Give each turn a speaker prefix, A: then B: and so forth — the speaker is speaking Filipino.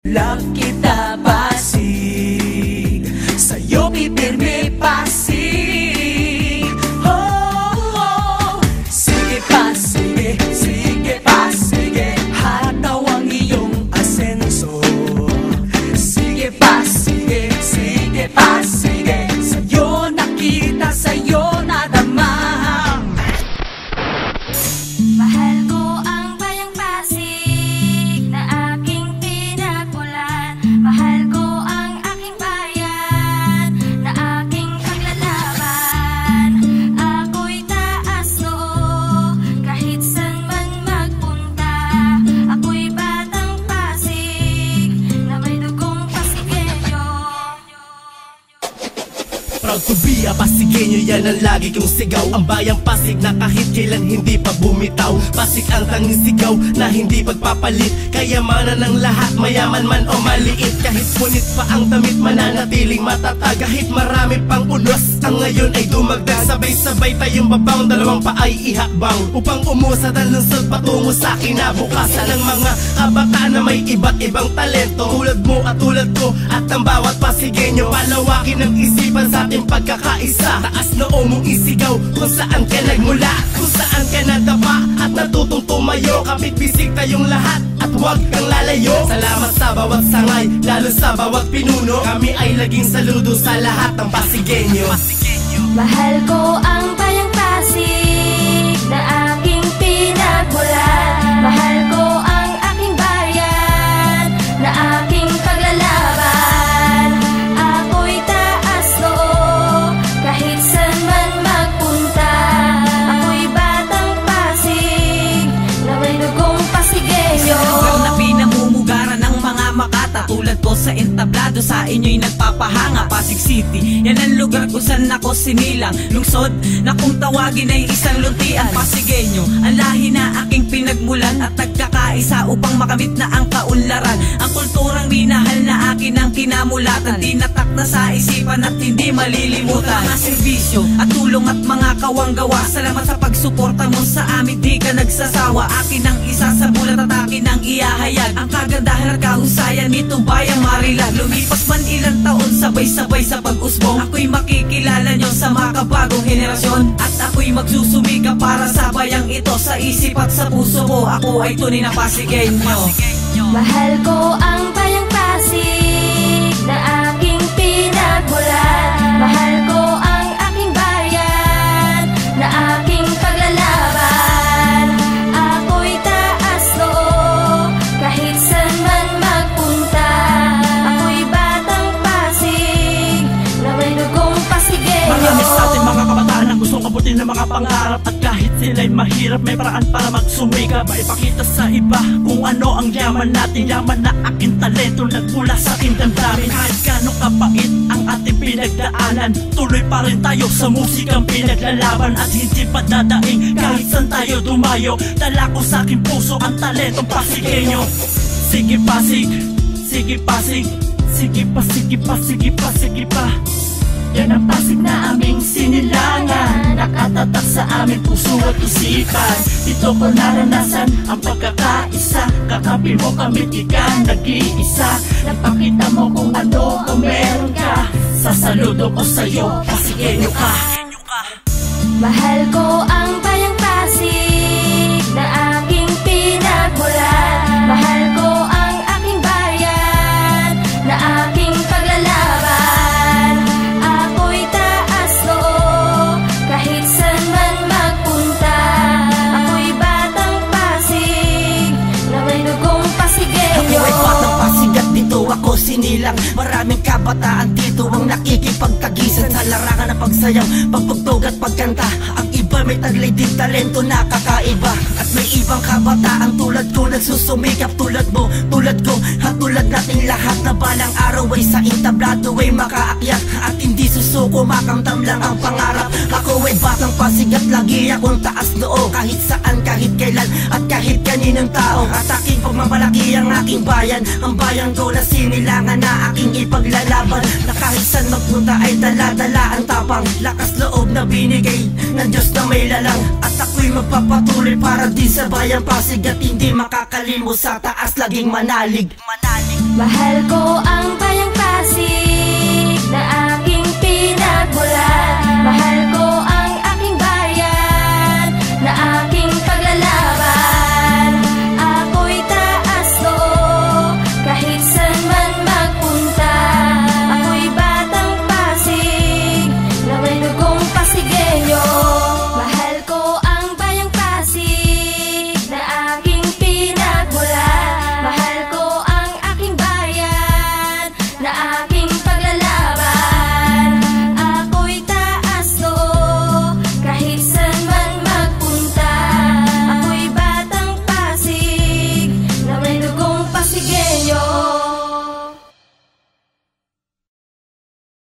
A: Love kita Pasig, sa'yo pipirmi Pasig. Oh, oh. Sige pa, sige, sige pa, sige, hataw ang iyong asenso. Sige pa, sige, sige pa, sige, sa'yo nakita, sa'yo nadama.
B: Mahal ko ang bayang Pasig na aking pinagmulan. Mahal ko ang aking bayan na aking paglalaban. Ako'y taas noo kahit saan man magpunta. Ako'y batang Pasig na may dugong Pasigueño.
C: Proud to be a Pasigueño, yan ang lagi kong sigaw. Ang bayang Pasig na kahit kailan hindi pa bumitaw. Pasig ang tanging sigaw na hindi pagpapalit. Kayamanan ng lahat, mayaman man o maliit. Kahit punit pa ang damit, mananatiling matatag. Kahit marami pang unos, ang ngayon ay dumagdag. Sabay-sabay tayong babaw, dalawang pa ay ihakbang upang umusad ang lungsod patungo sa kinabukasan ng mga kabataan na may iba't ibang talento. Tulad mo at tulad ko at ang bawat Pasigueño. Palawakin ang isipan sa ating pagkakaisa. Taas noo mong isigaw kung saan ka nagmula, kung saan ka nadapa at natutong tumayo. Kapit-bisig tayong lahat at huwag kang lalayo. Salamat sa bawat sangay, lalo sa bawat pinuno. Kami ay laging saludo sa lahat ng Pasigueño.
B: Mahal ko ang bayang Pasig na aking pinagmulan. Mahal ko ang aking bayan na aking paglalaban. Ako'y taas noo kahit saan man magpunta. Ako'y batang Pasig na may dugong Pasigueño.
D: Sa lugar na pinamumugaran ng mga makata, tulad ko sa entablado, sa inyo'y nagpapahanga. Pasig City, yan ang lugar kung saan ako sinilang. Lungsod na kung tawagin ay isang luntian. Pasigueño, ang lahi na aking pinagmulan at nagkakaisa upang makamit na ang kaunlaran. Ang kulturang minahal na akin ang kinamulatan, tinatak na sa isipan at hindi malilimutan. Mga serbisyo at tulong at mga kawanggawa, salamat sa pagsuporta mo sa amin, di ka nagsasawa. Akin ang isa sa bulat at akin ang iahayag ang kagandahan at kahusayan nitong bayang Marilag. Lumipas man ilang taon, sabay-sabay sa pag-usbong, ako'y makikilala nyo sa mga kabagong henerasyon. At ako'y magsusumika para sa bayang ito. Sa isip at sa puso ko, ako ay tunay na Pasigueño.
B: Mahal ko ang bayang Pasig na aking pinagmulan. Mahal ko ang aking bayan na aking paglalaban. Ako'y taas noo kahit saan man magpunta. Ako'y batang Pasig na may dugong Pasigueño.
E: Marami sa ating mga kabataan ang gustong abutin ng mga pangarap. At kahit sila'y mahirap, may paraan para magsumikap. Maipakita sa iba kung ano ang yaman natin. Yaman na aking talento nagmula sa aking damdamin. Kahit gano'ng kapait ang ating pinagdaanan, tuloy pa rin tayo sa musikang pinaglalaban. At hindi pa dadaing kahit saan tayo dumayo. Dala ko sa aking puso ang talentong Pasigueño. Sige Pasig, sige Pasig, sige pa, sige pa, sige pa, sige pa. Yan ang Pasig na aming sinilangan, nakatatak sa aming puso at isipan. Dito ko naranasan ang pagkakaisa, kakampi mo kami, di ka nag-iisa. Nagpakita mo kung ano kung meron ka, sasaludo ko sa'yo, Pasigueño ka.
B: Mahal ko ang bayang Pasig na aking pinagmulan. Mahal ko ang aking bayan na aking paglalaban. Ako'y taas noo kahit saan man magpunta. Ako'y batang Pasig na may dugong Pasigueño.
C: Ako ay batang Pasig at dito ako sinilang. Maraming kabataan dito ang nakikipagtagisan sa larangan ng pagsayaw, pagtugtog at pagkanta. Ang iba may taglay din talento na kakaiba. At may ibang kabataan tulad ko nagsusumikap, tulad mo, tulad ko, at tulad nating lahat na balang araw ay sa entablado ay makaakyat. At hindi susuko, makamtam lang ang pangarap. Ako ay batang Pasig at lagi akong taas noo kahit saan, kahit kailan at kahit kaninong tao. At aking pagmamalaki ang aking bayan, ang bayan ko na sinilangan na aking ipaglalaban. Na kahit saan magpunta ay dala-dala ang tapang, lakas loob na binigay ng Diyos na may lalang. At ako'y magpapatuloy para din sa bayang Pasig at hindi makakalimot sa taas laging manalig.
B: Mahal ko